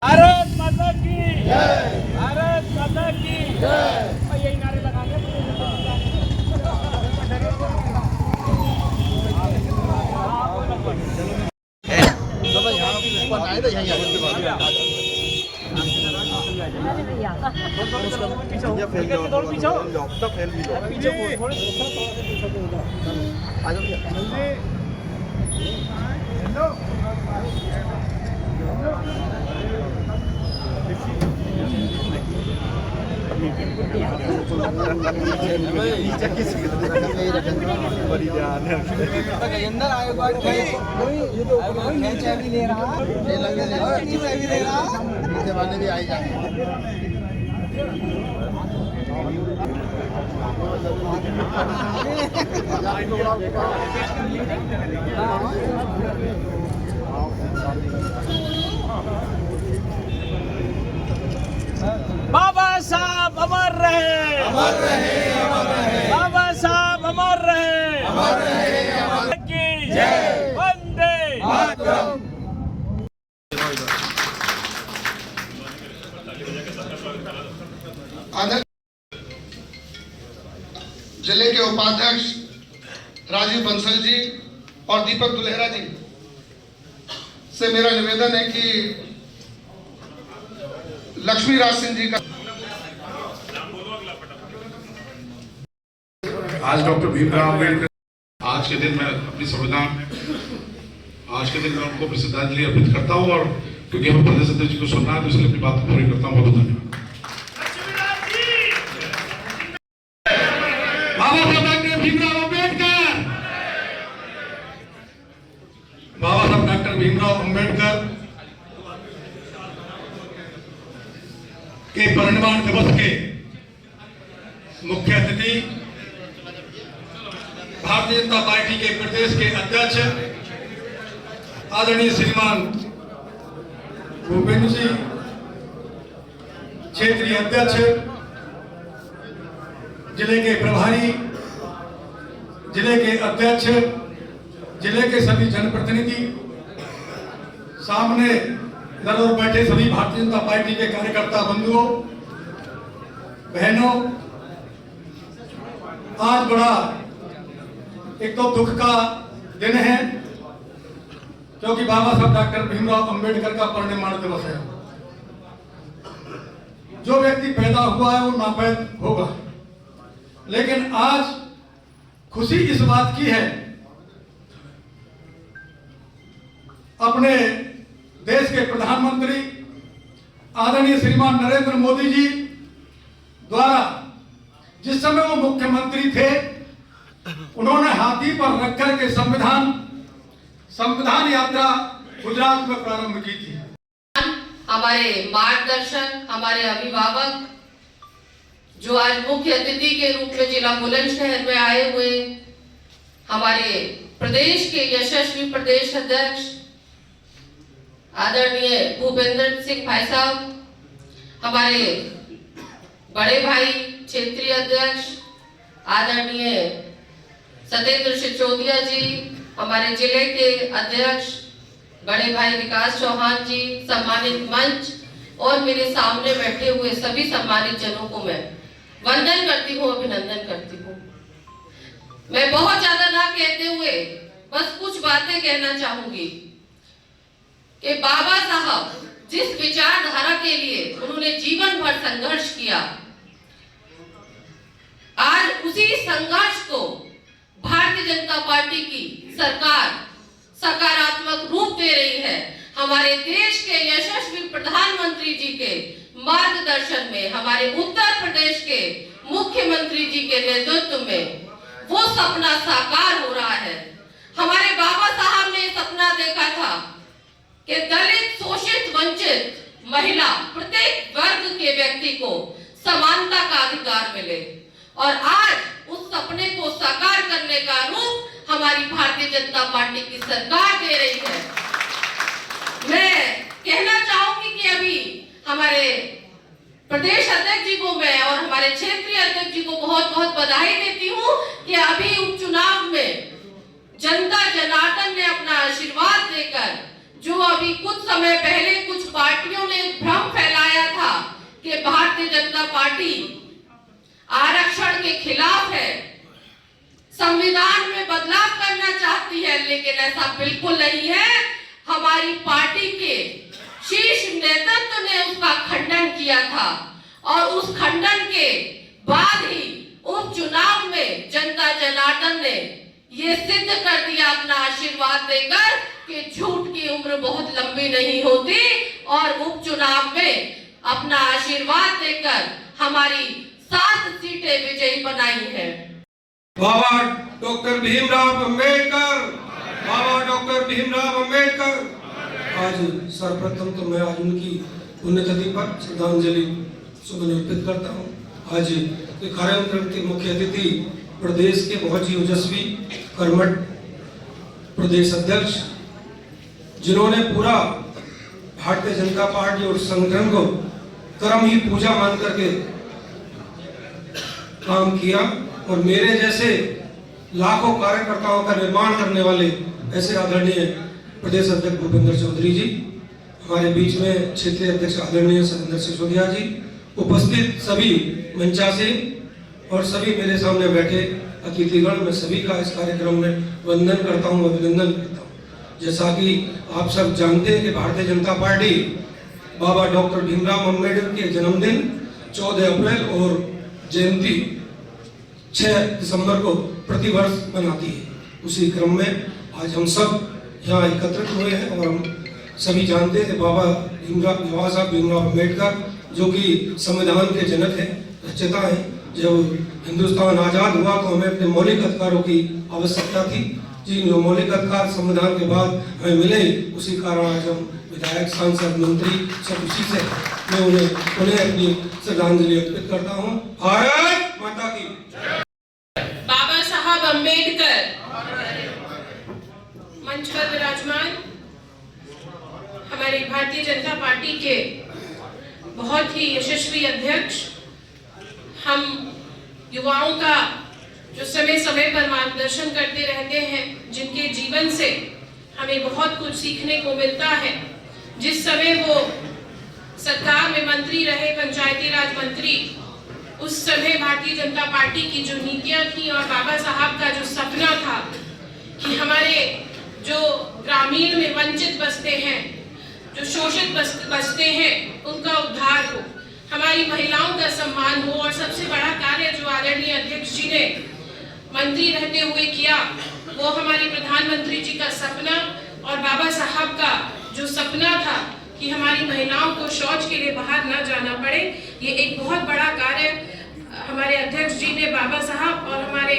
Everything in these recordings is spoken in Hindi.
भारत माता की जय, भारत माता की जय। यही नारे लगाएंगे। बाबा साहब अमर रहे, अमर रहे, अमर रहे। बाबा साहब अमर रहे, अमर रहे, अमर की जय। वंदे मातरम। जिले के उपाध्यक्ष राजीव बंसल जी और दीपक दुल्हेरा जी से मेरा निवेदन है कि लक्ष्मी राज सिंह जी का आज डॉक्टर भीमराव अम्बेडकर आज के दिन मैं अपनी संविधान आज के दिन मैं उनको अपनी श्रद्धांजलि अर्पित करता हूँ और क्योंकि हमें प्रदेश अध्यक्ष जी को सुनना है तो इसलिए अपनी बात पूरी करता हूँ। बहुत धन्यवाद। बाबा साहब डॉक्टर भीमराव अम्बेडकर के परिनिर्वाण दिवस के मुख्य अतिथि भारतीय जनता पार्टी के प्रदेश के अध्यक्ष आदरणीय श्रीमान भूपेंद्र जी, क्षेत्रीय अध्यक्ष, जिले के प्रभारी, जिले के अध्यक्ष, जिले के सभी जनप्रतिनिधि, सामने दर और बैठे सभी भारतीय जनता पार्टी के कार्यकर्ता बंधुओं बहनों, आज बड़ा एक तो दुख का दिन है क्योंकि बाबा साहब डॉक्टर भीमराव अंबेडकर का परिनिर्वाण दिवस है। जो व्यक्ति पैदा हुआ है वो नापैद होगा, लेकिन आज खुशी इस बात की है अपने देश के प्रधानमंत्री आदरणीय श्रीमान नरेंद्र मोदी जी द्वारा जिस समय वो मुख्यमंत्री थे उन्होंने हाथी पर रख कर के संविधान यात्रा गुजरात में प्रारंभ की थी। हमारे मार्गदर्शक, हमारे अभिभावक जो आज मुख्य अतिथि के रूप में जिला बुलंदशहर में आए हुए, हमारे प्रदेश के यशस्वी प्रदेश अध्यक्ष आदरणीय भूपेंद्र सिंह भाई साहब, हमारे बड़े भाई क्षेत्रीय अध्यक्ष आदरणीय सत्येंद्र सिसोदिया जी, हमारे जिले के अध्यक्ष बड़े भाई विकास चौहान जी, सम्मानित मंच और मेरे सामने बैठे हुए सभी सम्मानित जनों को मैं वंदन करती हूँ, अभिनंदन करती हूँ। मैं बहुत ज्यादा ना कहते हुए बस कुछ बातें कहना चाहूंगी कि बाबा साहब जिस विचारधारा के लिए उन्होंने जीवन भर संघर्ष किया, आज उसी संघर्ष को भारतीय जनता पार्टी की सरकार सकारात्मक रूप दे रही है। हमारे देश के यशस्वी प्रधानमंत्री जी के मार्गदर्शन में, हमारे उत्तर प्रदेश के मुख्यमंत्री जी के नेतृत्व में वो सपना साकार हो रहा है। हमारे बाबा साहब ने सपना देखा था कि दलित, शोषित, वंचित महिला, प्रत्येक वर्ग के व्यक्ति को समानता का अधिकार मिले और आज उस सपने को साकार करने का रूप हमारी भारतीय जनता पार्टी की सरकार दे रही है। मैं कहना चाहूंगी कि अभी हमारे प्रदेश अध्यक्ष जी को मैं और हमारे क्षेत्रीय अध्यक्ष जी को बहुत बहुत बधाई देती हूँ कि अभी उपचुनाव में जनता जनार्दन ने अपना आशीर्वाद देकर, जो अभी कुछ समय पहले कुछ पार्टियों ने भ्रम फैलाया था कि भारतीय जनता पार्टी आरक्षण के खिलाफ है, संविधान में बदलाव करना चाहती है, लेकिन ऐसा बिल्कुल नहीं है। हमारी पार्टी के शीर्ष नेतृत्व ने उसका खंडन किया था और उस खंडन के बाद ही उपचुनाव में जनता जनार्दन ने ये सिद्ध कर दिया अपना आशीर्वाद देकर कि झूठ की उम्र बहुत लंबी नहीं होती, और उपचुनाव में अपना आशीर्वाद देकर हमारी 7 सीटें विजयी बनाई है। बाबा डॉक्टर भीमराव अम्बेडकर, बाबा डॉक्टर भीमराव अम्बेडकर। आज सर्वप्रथम तो मैं आज उनकी पुण्यतिथि पर श्रद्धांजलि सुमन अर्पित करता हूँ। आज के कार्यक्रम के मुख्य अतिथि प्रदेश के बहुत ही ओजस्वी कर्मठ प्रदेश अध्यक्ष, जिन्होंने पूरा भारतीय जनता पार्टी और संगठन को कर्म ही पूजा मान करके काम किया, और मेरे जैसे लाखों कार्यकर्ताओं का निर्माण करने वाले ऐसे आदरणीय प्रदेश अध्यक्ष भूपेंद्र चौधरी जी, हमारे बीच में क्षेत्रीय अध्यक्ष आदरणीय सतेंद्र सिसोदिया जी, उपस्थित सभी मंचासीन और सभी मेरे सामने बैठे अतिथिगण, मैं सभी का इस कार्यक्रम में वंदन करता हूँ, अभिनंदन करता हूँ। जैसा कि आप सब जानते हैं कि भारतीय जनता पार्टी बाबा डॉक्टर भीमराव अम्बेडकर के जन्मदिन 14 अप्रैल और जयंती 6 दिसंबर को प्रतिवर्ष मनाती है। उसी क्रम में आज हम सब यहाँ एकत्रित हुए हैं, और हम सभी जानते हैं कि बाबा साहब भीमराव अम्बेडकर, जो कि संविधान के जनक हैं, रचयिता हैं। जब हिंदुस्तान आज़ाद हुआ तो हमें अपने मौलिक अधिकारों की आवश्यकता थी, जिन मौलिक अधिकार संविधान के बाद हमें मिले, उसी कारण आज हम विधायक, सांसद, मंत्री सब उसी से मैं उन्हें अपनी श्रद्धांजलि अर्पित करता हूँ। भारत माता की। बाबा साहब अम्बेडकर मंच पर विराजमान हमारी भारतीय जनता पार्टी के बहुत ही यशस्वी अध्यक्ष, हम युवाओं का जो समय समय पर मार्गदर्शन करते रहते हैं, जिनके जीवन से हमें बहुत कुछ सीखने को मिलता है। जिस समय वो सरकार में मंत्री रहे, पंचायती राज मंत्री, उस समय भारतीय जनता पार्टी की जो नीतियां थी और बाबा साहब का जो सपना था कि हमारे जो ग्रामीण में वंचित बसते हैं, जो शोषित बसते हैं, उनका उद्धार हो, हमारी महिलाओं का सम्मान हो, और सबसे बड़ा कार्य जो आदरणीय अध्यक्ष जी ने मंत्री रहते हुए किया, वो हमारे प्रधानमंत्री जी का सपना और बाबा साहब का जो सपना था कि हमारी महिलाओं को शौच के लिए बाहर न जाना पड़े, ये एक बहुत बड़ा कार्य हमारे अध्यक्ष जी ने बाबा साहब और हमारे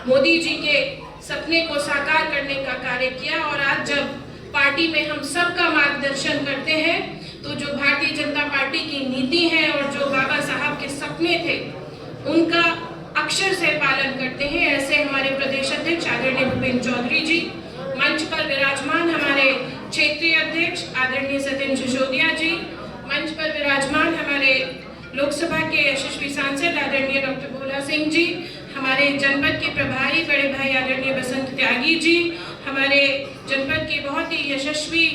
मोदी जी के सपने को साकार करने का कार्य किया। और आज जब पार्टी में हम सबका मार्गदर्शन करते हैं, तो जो भारतीय जनता पार्टी की नीति है और जो बाबा साहब के सपने थे, उनका अक्षर से पालन करते हैं। ऐसे हमारे प्रदेश अध्यक्ष आदरणीय भूपेंद्र चौधरी जी, मंच पर विराजमान हमारे क्षेत्रीय अध्यक्ष आदरणीय सतेंद्र सिसोदिया जी, मंच पर विराजमान हमारे लोकसभा के यशस्वी सांसद आदरणीय डॉक्टर भोला सिंह जी, हमारे जनपद के प्रभारी बड़े भाई आदरणीय बसंत त्यागी जी, हमारे जनपद के बहुत ही यशस्वी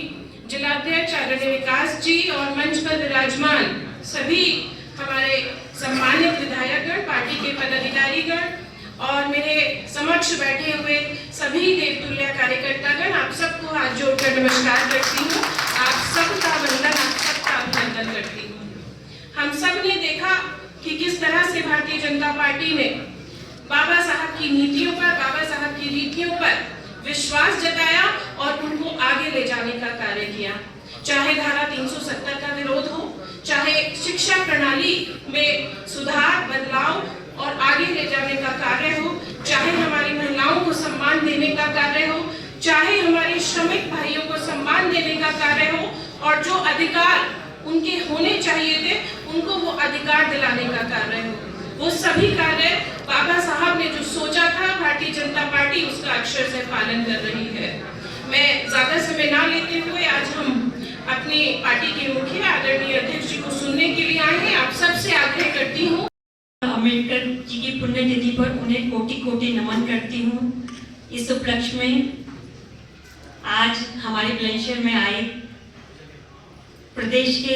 जिलाध्यक्ष आदरणीय विकास जी, और मंच पर विराजमान सभी हमारे सम्मानित विधायकगण, पार्टी के पदाधिकारीगण, और मेरे समक्ष बैठे हुए सभी देवतुल्य कार्यकर्तागण, आप सबको हाथ जोड़कर नमस्कार करती हूँ। आप सबका वंदन, आप सबका अभिनंदन करती हूँ। हम सब ने देखा कि किस तरह से भारतीय जनता पार्टी ने बाबा साहब की नीतियों पर, बाबा साहब की रीतियों पर विश्वास जताया और उनको आगे ले जाने का कार्य किया। चाहे धारा 370 का विरोध हो, चाहे शिक्षा प्रणाली में सुधार, बदलाव और आगे ले जाने का कार्य हो, चाहे हमारी महिलाओं को सम्मान देने का कार्य हो, चाहे हमारे श्रमिक भाइयों को सम्मान देने का कार्य हो, और जो अधिकार उनके होने चाहिए थे उनको वो अधिकार दिलाने का कार्य हो। वो सभी कार्य बाबा साहब ने जो सोचा था भारतीय जनता पार्टी उसका अक्षर से पालन कर रही है। मैं ज्यादा समय ना लेते हुए आज हम अपनी पार्टी के मुखिया आदरणीय अध्यक्ष जी को सुनने के लिए आए हैं। आप सबसे आग्रह करती हूँ, अम्बेडकर जी की पुण्यतिथि पर उन्हें कोटि कोटि नमन करती हूँ। इस उपलक्ष्य में आज हमारे बुलंदशहर में आए प्रदेश के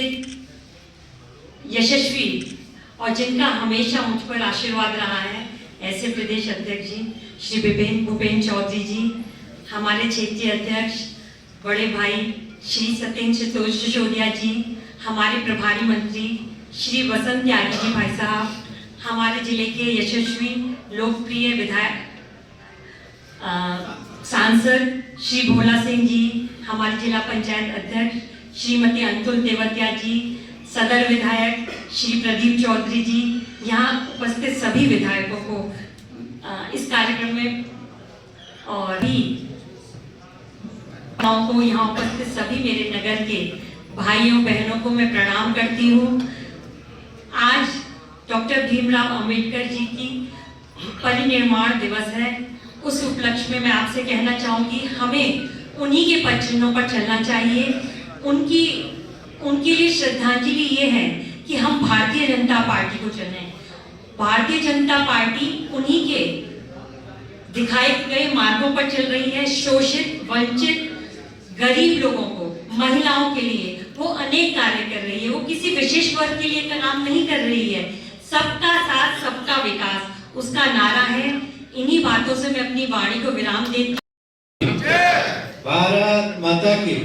यशस्वी और जिनका हमेशा मुझ पर आशीर्वाद रहा है ऐसे प्रदेश अध्यक्ष जी श्री भूपेंद्र चौधरी जी, हमारे क्षेत्रीय अध्यक्ष बड़े भाई श्री सत्येंद्र सिसोदिया जी, हमारे प्रभारी मंत्री श्री वसंत त्यागी जी भाई साहब, हमारे जिले के यशस्वी लोकप्रिय विधायक सांसद श्री भोला सिंह जी, हमारे जिला पंचायत अध्यक्ष श्रीमती अंतुल तेवतिया जी, सदर विधायक श्री प्रदीप चौधरी जी, यहाँ उपस्थित सभी विधायकों को इस कार्यक्रम में और भी को यहाँ उपस्थित सभी मेरे नगर के भाइयों बहनों को मैं प्रणाम करती हूँ। आज डॉक्टर भीमराव अंबेडकर जी की परिनिर्वाण दिवस है। उस उपलक्ष्य में मैं आपसे कहना चाहूँगी हमें उन्हीं के पद चिन्हों पर चलना चाहिए। उनके लिए श्रद्धांजलि ये है कि हम भारतीय जनता पार्टी को चुनें। भारतीय जनता पार्टी उन्हीं के दिखाए गए मार्गों पर चल रही है। शोषित, वंचित, गरीब लोगों को, महिलाओं के लिए वो अनेक कार्य कर रही है। वो किसी विशेष वर्ग के लिए काम नहीं कर रही है। सबका साथ, सबका विकास उसका नारा है। इन्हीं बातों से मैं अपनी वाणी को विराम देती हूं। भारत माता की,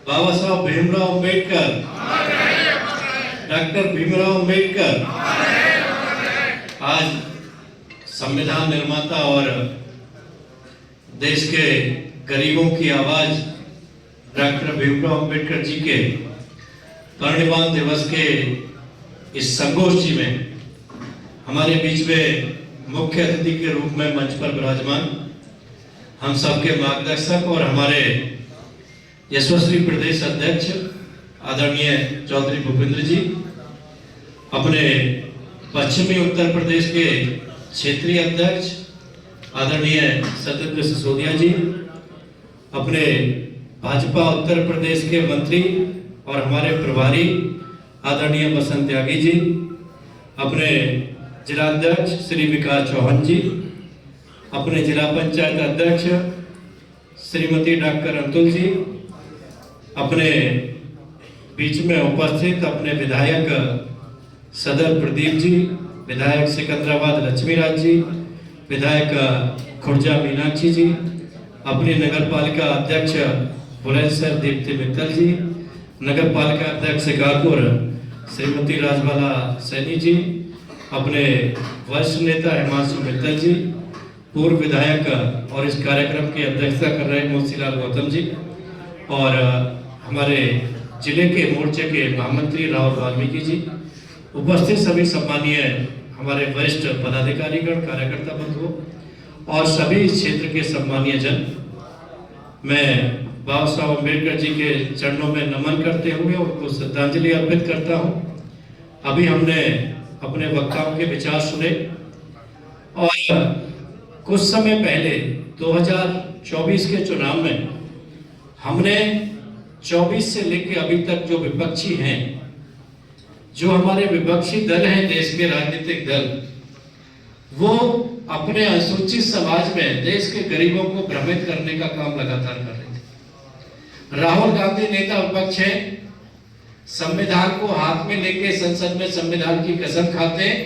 बाबा साहब भीमराव अंबेडकर, डॉक्टर भीमराव अंबेडकर। आज संविधान निर्माता और देश के गरीबों की आवाज डॉक्टर भीमराव अंबेडकर जी के परिनिर्वाण दिवस के इस संगोष्ठी में हमारे बीच में मुख्य अतिथि के रूप में मंच पर विराजमान हम सबके मार्गदर्शक और हमारे यशस्वी प्रदेश अध्यक्ष आदरणीय चौधरी भूपेंद्र जी, अपने पश्चिमी उत्तर प्रदेश के क्षेत्रीय अध्यक्ष आदरणीय सत्येंद्र सिसोदिया जी, अपने भाजपा उत्तर प्रदेश के मंत्री और हमारे प्रभारी आदरणीय वसंत त्यागी जी, अपने जिला अध्यक्ष श्री विकास चौहान जी, अपने जिला पंचायत अध्यक्ष श्रीमती डॉक्टर अंतुल जी, अपने बीच में उपस्थित अपने विधायक सदर प्रदीप जी, विधायक सिकंदराबाद लक्ष्मीराज जी, विधायक खुर्जा मीनाक्षी जी, अपनी नगर पालिका अध्यक्ष बुलंदशहर दीप्ति मित्तल जी, नगर पालिका अध्यक्ष शिकारपुर श्रीमती राजबाला सैनी जी, अपने वरिष्ठ नेता हिमांशु मित्तल जी, पूर्व विधायक और इस कार्यक्रम की अध्यक्षता कर रहे मोतीलाल गौतम जी, और हमारे जिले के मोर्चे के महामंत्री राहुल वाल्मीकि जी, उपस्थित सभी सम्मानीय हमारे वरिष्ठ पदाधिकारीगण, कार्यकर्ता बंधुओं और सभी क्षेत्र के सम्मानीय जन, मैं बाबा साहब अम्बेडकर जी के चरणों में नमन करते हुए उनको श्रद्धांजलि अर्पित करता हूं। अभी हमने अपने वक्ताओं के विचार सुने और कुछ समय पहले 2024 के चुनाव में हमने 24 से लेकर अभी तक जो विपक्षी हैं, जो हमारे विपक्षी दल हैं, देश के राजनीतिक दल, वो अपने अनुसूचित समाज में देश के गरीबों को भ्रमित करने का काम लगातार कर रहे थे। राहुल गांधी नेता विपक्ष है, संविधान को हाथ में लेके संसद में संविधान की कसम खाते हैं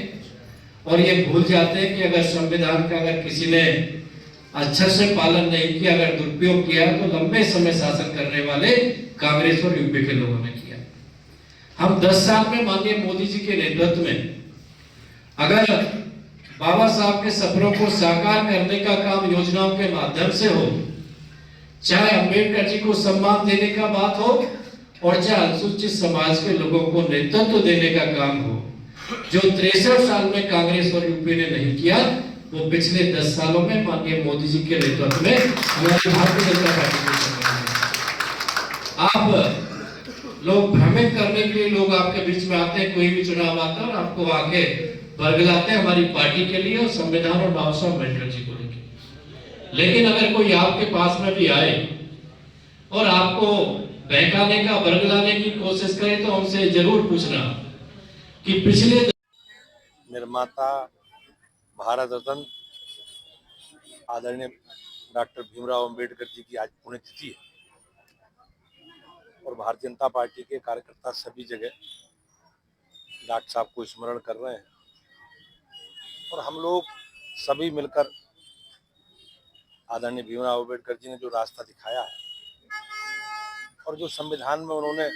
और ये भूल जाते हैं कि अगर संविधान का अगर किसी ने अच्छे से पालन नहीं किया, अगर दुरुपयोग किया, तो लंबे समय शासन करने वाले कांग्रेस और यूपी के लोगों ने किया। हम 10 साल में माननीय मोदी जी के नेतृत्व में अगर बाबा साहब के सपनों को साकार करने का काम योजनाओं के माध्यम से हो, चाहे अंबेडकर जी को सम्मान देने का बात हो और चाहे अनुसूचित समाज के लोगों को नेतृत्व देने का काम हो, जो 63 साल में कांग्रेस और यूपी ने नहीं किया, वो पिछले 10 सालों में माननीय मोदी जी के नेतृत्व में हमारी भारतीय जनता पार्टी ने किया। आप लोग भ्रमित करने के लिए लोग आपके बीच में आते हैं, कोई भी चुनाव आता है और आपको आके बरगलाते हैं हमारी पार्टी के लिए और संविधान और बाबा साहब अम्बेडकर जी को लेकर। लेकिन अगर कोई आपके पास में भी आए और आपको बहकाने का, बरगलाने की कोशिश करे तो हमसे जरूर पूछना कि पिछले निर्माता भारत रत्न आदरणीय डॉक्टर भीमराव अंबेडकर जी की आज पुण्यतिथि है और भारतीय जनता पार्टी के कार्यकर्ता सभी जगह डॉक्टर साहब को स्मरण कर रहे हैं और हम लोग सभी मिलकर आदरणीय भीमराव अंबेडकर जी ने जो रास्ता दिखाया है और जो संविधान में उन्होंने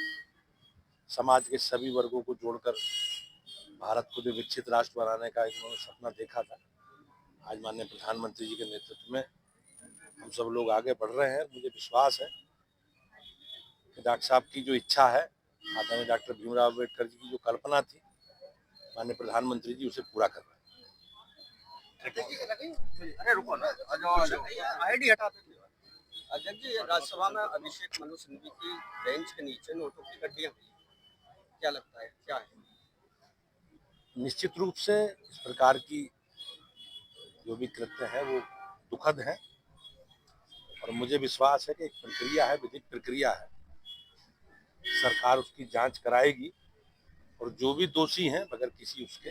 समाज के सभी वर्गों को जोड़कर भारत को जो विकसित राष्ट्र बनाने का एक उन्होंने सपना देखा था, आज माननीय प्रधानमंत्री जी के नेतृत्व में हम सब लोग आगे बढ़ रहे हैं। मुझे विश्वास है कि डॉक्टर साहब की जो इच्छा है, आदरणीय डॉक्टर भीमराव अंबेडकर जी की जो कल्पना थी, माननीय प्रधानमंत्री जी उसे पूरा कर रहे हैं। अध्यक्ष जी, राज्यसभा में अभिषेक मनु सिंघवी की बेंच के नीचे नोटों की गड्डियां, क्या लगता है क्या है? निश्चित रूप से इस प्रकार की जो भी कृत्य है वो दुखद है और मुझे विश्वास है कि एक प्रक्रिया है, विधिक प्रक्रिया है, सरकार उसकी जांच कराएगी और जो भी दोषी हैं बगैर किसी उसके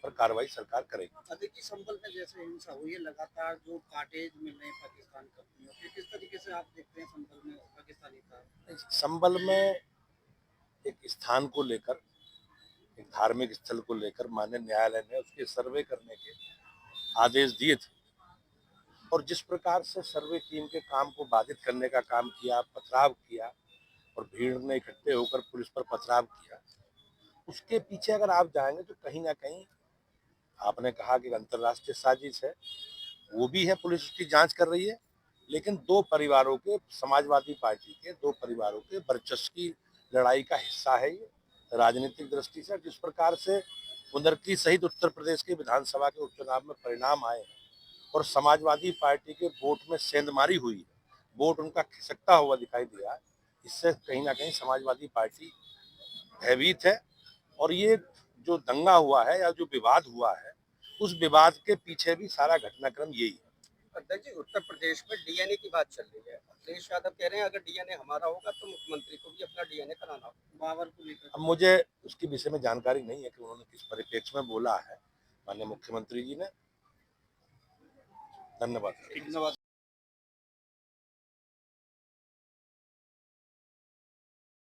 पर कार्रवाई सरकार करेगी। अध्यक्ष, संभल में जैसे हिंसा हुई है, लगातार जो काटेज मिल रहे हैं पाकिस्तान कंपनियों के, किस तरीके से आप देखते हैं संभल में पाकिस्तानी का? संभल में एक स्थान को लेकर, एक धार्मिक स्थल को लेकर माननीय न्यायालय ने उसके सर्वे करने के आदेश दिए थे और जिस प्रकार से सर्वे टीम के काम को बाधित करने का काम किया, पथराव किया और भीड़ ने इकट्ठे होकर पुलिस पर पथराव किया, उसके पीछे अगर आप जाएंगे तो कहीं ना कहीं आपने कहा कि अंतर्राष्ट्रीय साजिश है, वो भी है, पुलिस उसकी जांच कर रही है, लेकिन दो परिवारों के, समाजवादी पार्टी के दो परिवारों के वर्चस्व की लड़ाई का हिस्सा है ये राजनीतिक दृष्टि से। जिस प्रकार से मुंदरकी सहित उत्तर प्रदेश के विधानसभा के उपचुनाव में परिणाम आए और समाजवादी पार्टी के वोट में सेंधमारी हुई है, वोट उनका खिसकता हुआ दिखाई दिया, इससे कहीं ना कहीं समाजवादी पार्टी भयभीत है और ये जो दंगा हुआ है या जो विवाद हुआ है, उस विवाद के पीछे भी सारा घटनाक्रम यही है। अध्यक्ष जी, उत्तर प्रदेश में डीएनए की बात चल रही है। अखिलेश यादव कह रहे हैं अगर डीएनए हमारा होगा तो मुख्यमंत्री को भी अपना डीएनए कराना होगा, बाबर को लेकर। अब मुझे उसके विषय में जानकारी नहीं है कि उन्होंने किस परिप्रेक्ष्य में बोला है माननीय मुख्यमंत्री जी ने। धन्यवाद।